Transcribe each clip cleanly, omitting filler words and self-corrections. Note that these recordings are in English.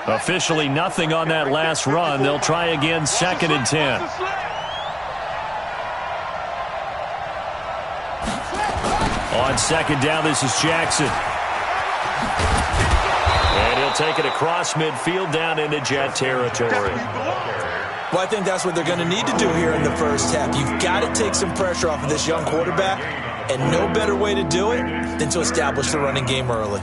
Officially nothing on that last run. They'll try again, 2nd and 10. On 2nd down, this is Jackson. And he'll take it across midfield down into Jet territory. Well, I think that's what they're going to need to do here in the first half. You've got to take some pressure off of this young quarterback, and no better way to do it than to establish the running game early.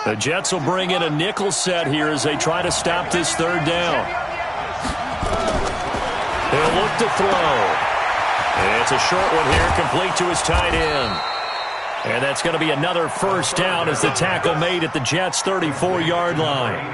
The Jets will bring in a nickel set here as they try to stop this 3rd down. He'll look to throw. It's a short one here, complete to his tight end. And that's going to be another 1st down as the tackle made at the Jets' 34-yard line.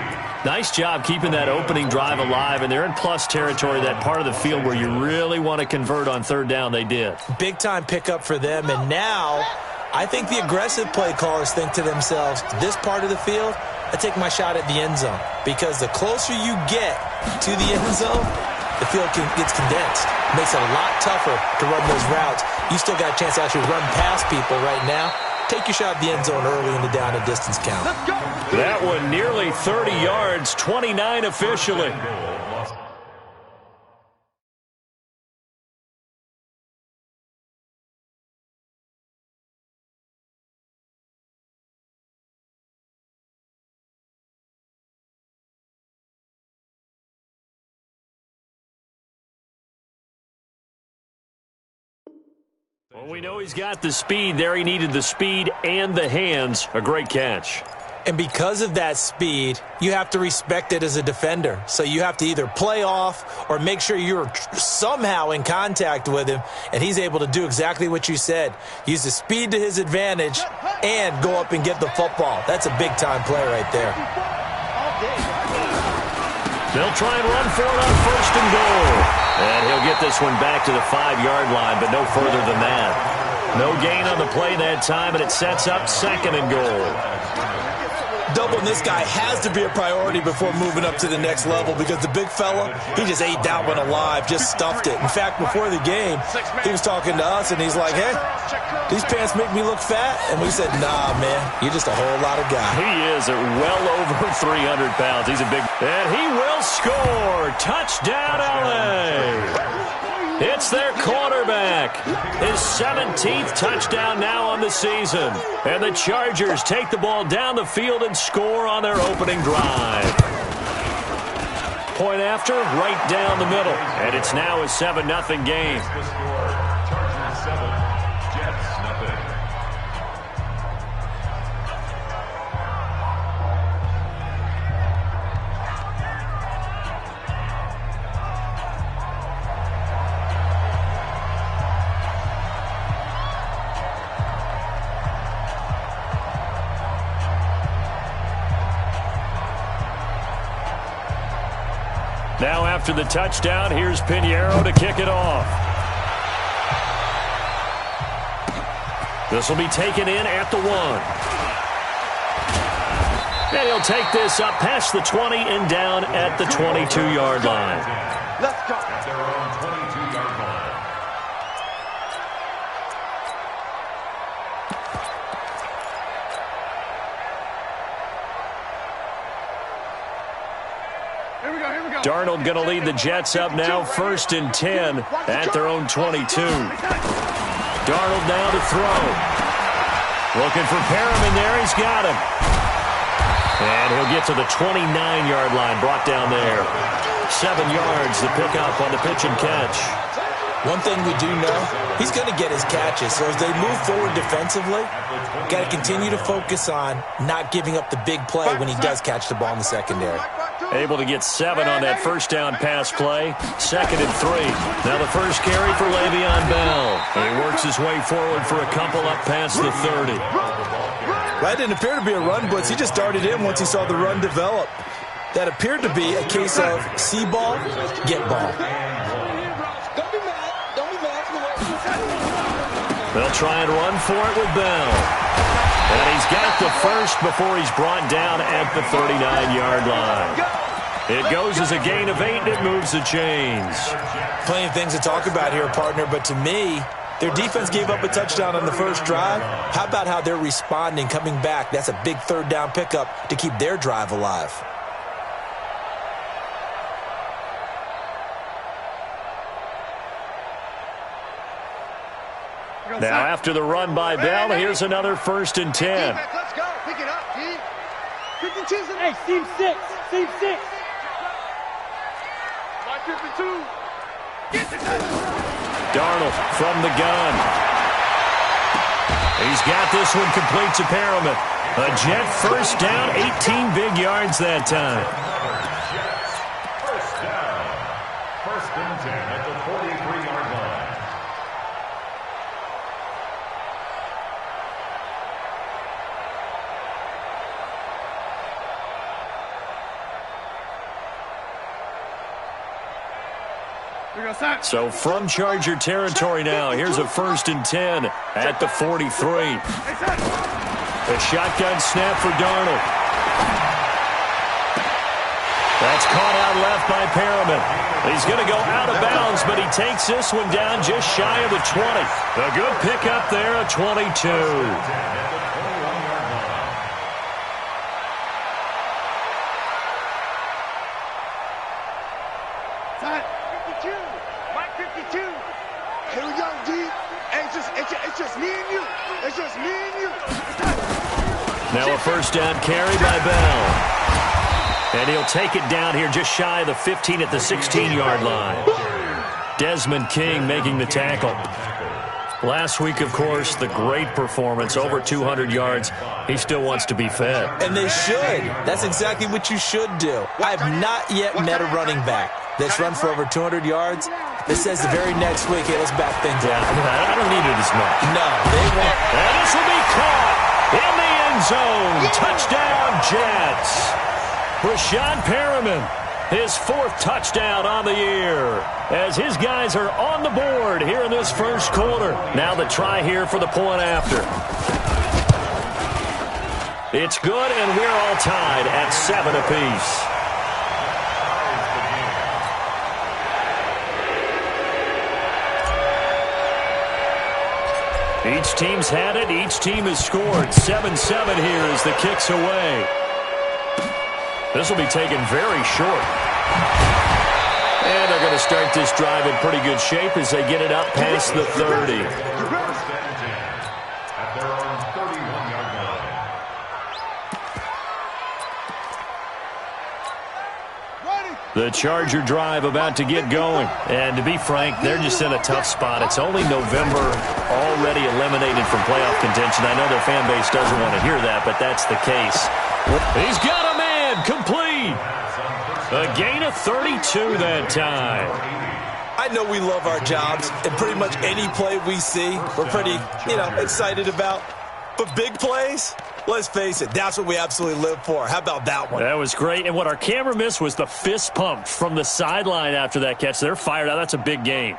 Nice job keeping that opening drive alive, and they're in plus territory, that part of the field where you really want to convert on 3rd down. They did. Big-time pickup for them, and now I think the aggressive play callers think to themselves, this part of the field, I take my shot at the end zone. Because the closer you get to the end zone, the field gets condensed. It makes it a lot tougher to run those routes. You still got a chance to actually run past people right now. Take your shot at the end zone early in the down and distance count. That one nearly 30 yards, 29 officially. Well, we know he's got the speed there. He needed the speed and the hands. A great catch. And because of that speed, you have to respect it as a defender. So you have to either play off or make sure you're somehow in contact with him, and he's able to do exactly what you said. Use the speed to his advantage and go up and get the football. That's a big-time play right there. They'll try and run for it on 1st and goal. And he'll get this one back to the 5-yard line, but no further than that. No gain on the play that time, and it sets up 2nd and goal. Doubling this guy has to be a priority before moving up to the next level, because the big fella, he just ate that one alive, just stuffed it. In fact, before the game, he was talking to us, and he's like, hey, these pants make me look fat. And we said, nah, man, you're just a whole lot of guy. He is at well over 300 pounds. He's a big... And he will score. Touchdown, L.A. It's their quarterback. His 17th touchdown now on the season. And the Chargers take the ball down the field and score on their opening drive. Point after, right down the middle. And it's now a 7-0 game. Chargers 7, Jets nothing. Now after the touchdown, here's Pinheiro to kick it off. This will be taken in at the 1. And he'll take this up past the 20 and down at the 22-yard line. Let's go. At their own 22-yard line. Darnold going to lead the Jets up now, 1st and 10 at their own 22. Darnold now to throw. Looking for Perriman there. He's got him. And he'll get to the 29-yard line, brought down there. 7 yards, the pickup on the pitch and catch. One thing we do know, he's going to get his catches. So as they move forward defensively, got to continue to focus on not giving up the big play when he does catch the ball in the secondary. Able to get 7 on that 1st down pass play. 2nd and 3. Now the first carry for Le'Veon Bell. He works his way forward for a couple up past the 30. That didn't appear to be a run blitz. He just darted in once he saw the run develop. That appeared to be a case of see ball, get ball. They'll try and run for it with Bell. And he's got the first before he's brought down at the 39-yard line. It goes as a gain of 8, and it moves the chains. Plenty of things to talk about here, partner, but to me, their defense gave up a touchdown on the first drive. How about how they're responding, coming back? That's a big third down pickup to keep their drive alive. Now, after the run by Bell, here's another 1st and 10. Let's go. Pick it up, G. 52. Hey, Team 6. Team 6. 52. Darnold from the gun. He's got this one complete to Perriman. A Jet first down, 18 big yards that time. First down. 1st and 10 at the 43-yard line. So from Charger territory now, here's a 1st and 10 at the 43. A shotgun snap for Darnold. That's caught out left by Perriman. He's going to go out of bounds, but he takes this one down just shy of the 20. A good pickup there, a 22. Here we go, D. It's just me and you. It's just me and you. Now a 1st down carry by Bell. And he'll take it down here just shy of the 15 at the 16-yard line. Desmond King making the tackle. Last week, of course, the great performance, over 200 yards. He still wants to be fed. And they should. That's exactly what you should do. I have not yet met a running back that's run for over 200 yards that says the very next week, hey, let's back things up. I don't need it as much. No, they won't. And this will be caught in the end zone. Touchdown, Jets. Rashad Perriman, his 4th touchdown on the year, as his guys are on the board here in this first quarter. Now the try here for the point after. It's good, and we're all tied at 7 apiece. Each team's had it. Each team has scored. 7-7 here as the kick's away. This will be taken very short. And they're going to start this drive in pretty good shape as they get it up past the 30. At their own 31-yard line. The Charger drive about to get going. And to be frank, they're just in a tough spot. It's only November, already eliminated from playoff contention. I know their fan base doesn't want to hear that, but that's the case. He's got a man, complete. A gain of 32 that time. I know we love our jobs, and pretty much any play we see, we're pretty, excited about. But big plays, let's face it, that's what we absolutely live for. How about that one? That was great. And what our camera missed was the fist pump from the sideline after that catch. They're fired out. That's a big gain.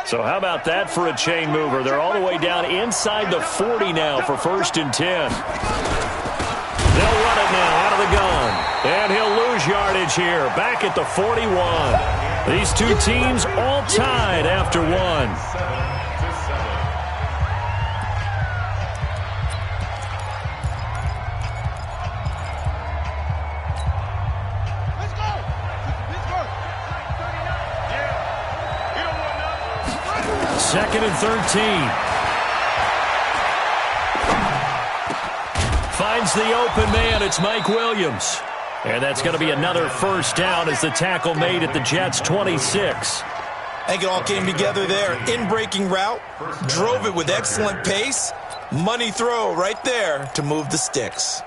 So how about that for a chain mover? They're all the way down inside the 40 now for 1st and 10. They'll run it now out of the gun. And he'll lose yardage here. Back at the 41. These two teams all tied after one. Second and 13. Finds the open man. It's Mike Williams. And that's going to be another 1st down as the tackle made at the Jets' 26. I think it all came together there. In-breaking route. Drove it with excellent pace. Money throw right there to move the sticks.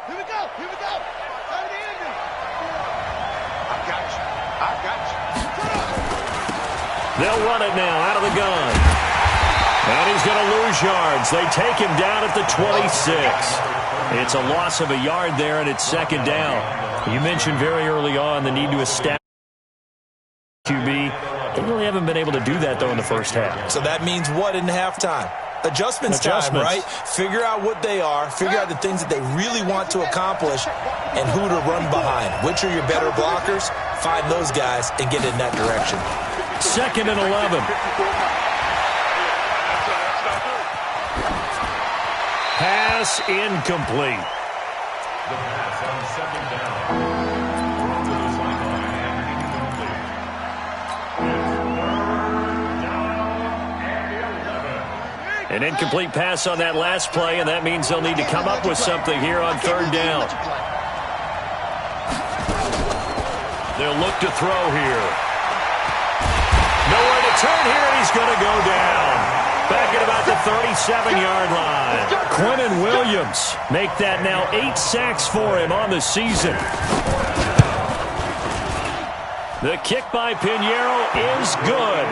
Here we go. Here we go. I got you. They'll run it now out of the gun. And he's going to lose yards. They take him down at the 26. It's a loss of a yard there, and it's 2nd down. You mentioned very early on the need to establish QB. They really haven't been able to do that, though, in the first half. So that means what in halftime? Adjustments time, right? Figure out what they are, figure out the things that they really want to accomplish, and who to run behind. Which are your better blockers? Find those guys and get in that direction. 2nd and 11. Pass incomplete. The pass on 2nd down. Thrown to the sideline and incomplete. It's 3rd down and 11. An incomplete pass on that last play, and that means they'll need to come up with something here on 3rd down. They'll look to throw here. Nowhere to turn here, and he's going to go down. Back at about the 37-yard line. Quinnen Williams make that now 8 sacks for him on the season. The kick by Pinheiro is good.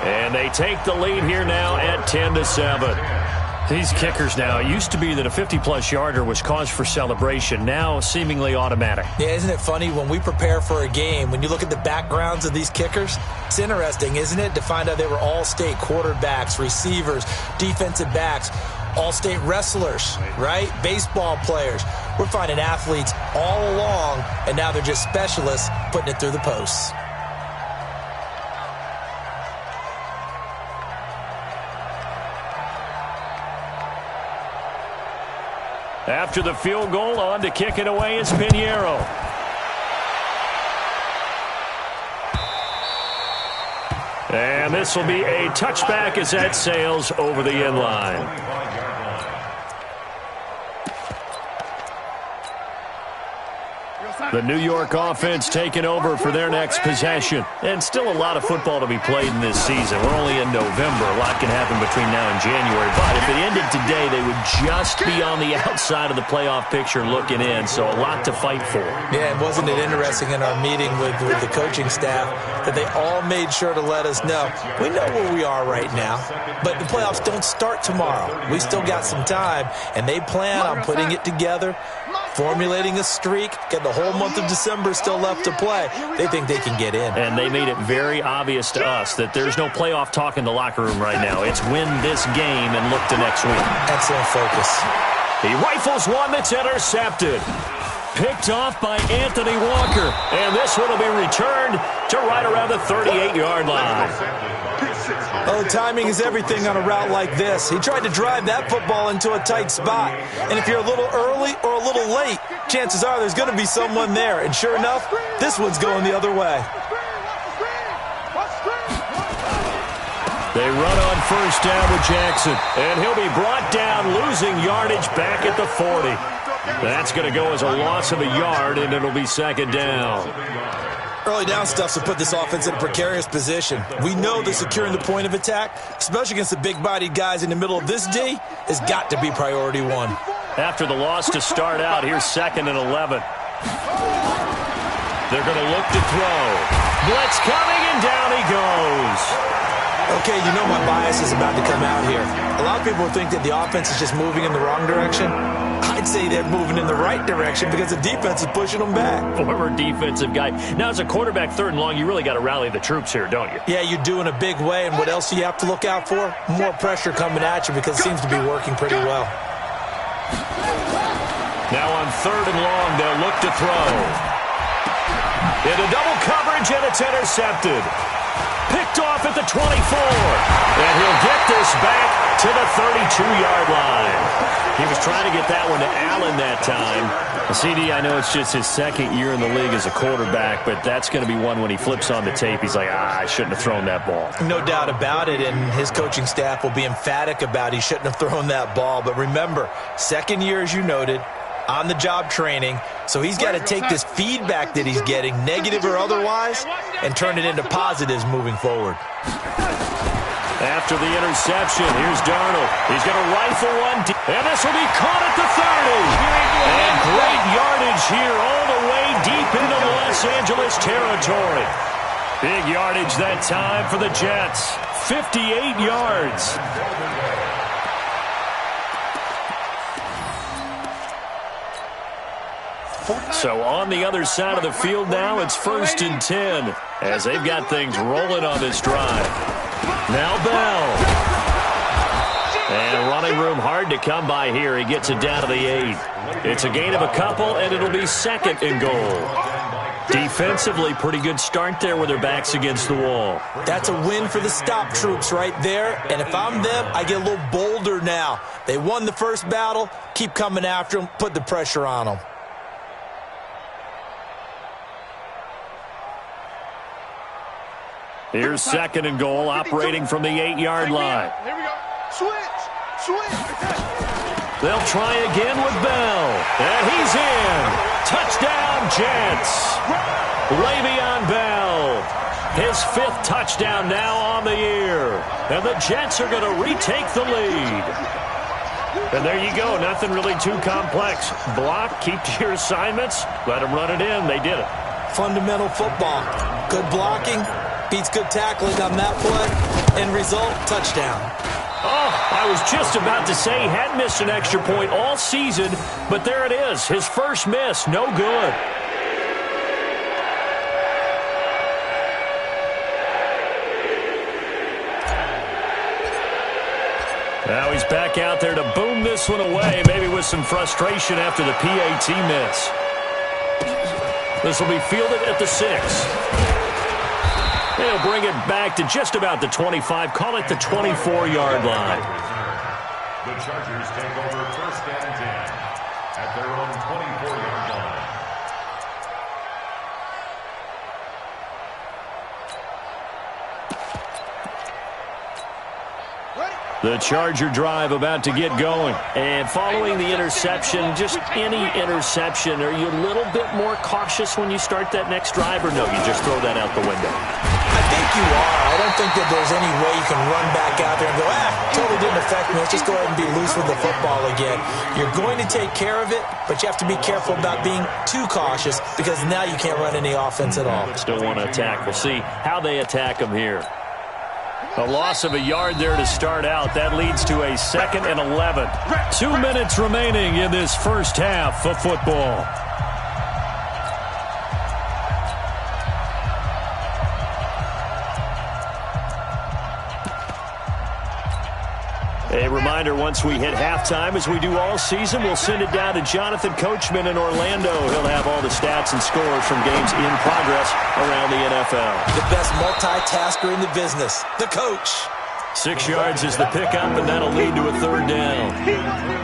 And they take the lead here now at 10-7. These kickers now, it used to be that a 50-plus yarder was cause for celebration. Now seemingly automatic. Yeah, isn't it funny when we prepare for a game, when you look at the backgrounds of these kickers, it's interesting, isn't it, to find out they were all-state quarterbacks, receivers, defensive backs, all-state wrestlers, right? Baseball players. We're finding athletes all along, and now they're just specialists putting it through the posts. After the field goal, on to kick it away is Pinheiro. And this will be a touchback as that sails over the end line. The New York offense taking over for their next possession. And still a lot of football to be played in this season. We're only in November. A lot can happen between now and January. But if it ended today, they would just be on the outside of the playoff picture looking in. So a lot to fight for. Yeah, and wasn't it interesting in our meeting with the coaching staff that they all made sure to let us know, we know where we are right now, but the playoffs don't start tomorrow. We still got some time, and they plan on putting it together, formulating a streak, getting the whole month of December still left to play. They think they can get in. And they made it very obvious to us that there's no playoff talk in the locker room right now. It's win this game and look to next week. Excellent focus. He rifles one that's intercepted. Picked off by Anthony Walker. And this one will be returned to right around the 38-yard line. Oh, timing is everything on a route like this. He tried to drive that football into a tight spot. And if you're a little early or a little late, chances are there's going to be someone there. And sure enough, this one's going the other way. They run on first down with Jackson. And he'll be brought down, losing yardage back at the 40. That's going to go as a loss of a yard, and it'll be 2nd down. Early down stuff's to put this offense in a precarious position. We know that securing the point of attack, especially against the big-bodied guys in the middle of this D, has got to be priority one. After the loss to start out, here's 2nd and 11. They're going to look to throw. Blitz coming, and down he goes. Okay, you know my bias is about to come out here. A lot of people think that the offense is just moving in the wrong direction. I'd say they're moving in the right direction because the defense is pushing them back. Former defensive guy. Now, as a quarterback 3rd and long, you really got to rally the troops here, don't you? Yeah, you do in a big way. And what else do you have to look out for? More pressure coming at you because it seems to be working pretty well. Now on 3rd and long, they'll look to throw. Into double coverage, and it's intercepted. Picked off at the 24. And he'll get this back to the 32-yard line. He was trying to get that one to Allen that time. CD, I know it's just his 2nd year in the league as a quarterback, but that's going to be one when he flips on the tape. He's like, I shouldn't have thrown that ball. No doubt about it, and his coaching staff will be emphatic about he shouldn't have thrown that ball. But remember, 2nd year, as you noted, on-the-job training, so he's got to take this feedback that he's getting, negative or otherwise, and turn it into positives moving forward. After the interception, here's Darnold. He's going to rifle one, and this will be caught at the 30. And great yardage here all the way deep into the Los Angeles territory. Big yardage that time for the Jets. 58 yards. So on the other side of the field now, it's 1st and 10 as they've got things rolling on this drive. Now Bell. Hard to come by here. He gets it down to the 8. It's a gain of a couple, and it'll be second and goal. Defensively, pretty good start there with their backs against the wall. That's a win for the stop troops right there. And if I'm them, I get a little bolder now. They won the first battle. Keep coming after them. Put the pressure on them. Here's second and goal, operating from the 8-yard line. Here we go. Switch. They'll try again with Bell. And he's in. Touchdown, Jets. Le'Veon Bell. His 5th touchdown now on the year. And the Jets are going to retake the lead. And there you go. Nothing really too complex. Block, keep to your assignments, let them run it in. They did it. Fundamental football. Good blocking beats good tackling on that play. End result, touchdown. Oh, I was just about to say he hadn't missed an extra point all season, but there it is. His first miss, no good. Now he's back out there to boom this one away, maybe with some frustration after the PAT miss. This will be fielded at the 6. They'll bring it back to just about the 25. Call it the 24-yard line. The Chargers take over first and 10 at their own 24-yard line. The Charger drive about to get going. And following the interception, just any interception, are you a little bit more cautious when you start that next drive, or no, you just throw that out the window? I think you are. I don't think that there's any way you can run back out there and go, totally didn't affect me. Let's just go ahead and be loose with the football again. You're going to take care of it, but you have to be careful about being too cautious because now you can't run any offense at all. Still want to attack. We'll see how they attack them here. A loss of a yard there to start out. That leads to a 2nd and 11. 2 minutes remaining in this first half of football. A reminder, once we hit halftime, as we do all season, we'll send it down to Jonathan Coachman in Orlando. He'll have all the stats and scores from games in progress around the NFL. The best multitasker in the business, the coach. 6 yards is the pickup, and that'll lead to a 3rd down.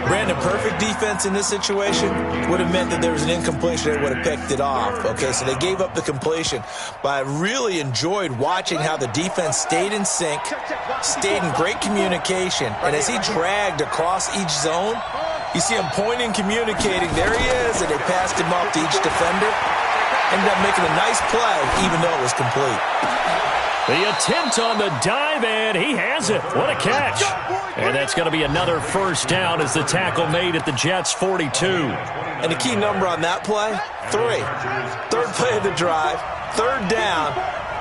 Brandon, perfect defense in this situation would have meant that there was an incompletion. They would have picked it off. Okay, so they gave up the completion. But I really enjoyed watching how the defense stayed in sync, stayed in great communication. And as he dragged across each zone, you see him pointing, communicating. There he is, and they passed him off to each defender. Ended up making a nice play, even though it was complete. The attempt on the dive, and he has it. What a catch. And that's going to be another first down as the tackle made at the Jets' 42. And the key number on that play, 3. 3rd play of the drive, 3rd down,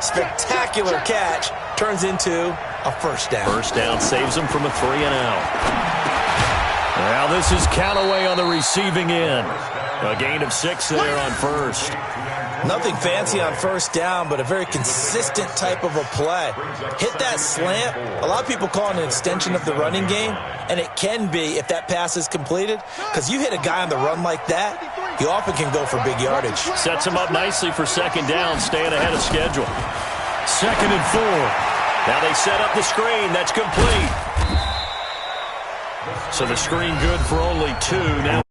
spectacular catch, turns into a first down. First down saves him from a 3 and out. Now this is Callaway on the receiving end. A gain of 6 there on first. Nothing fancy on first down, but a very consistent type of a play. Hit that slant. A lot of people call it an extension of the running game, and it can be if that pass is completed, because you hit a guy on the run like that, he often can go for big yardage. Sets him up nicely for 2nd down, staying ahead of schedule. 2nd and 4. Now they set up the screen. That's complete. So the screen good for only 2. Now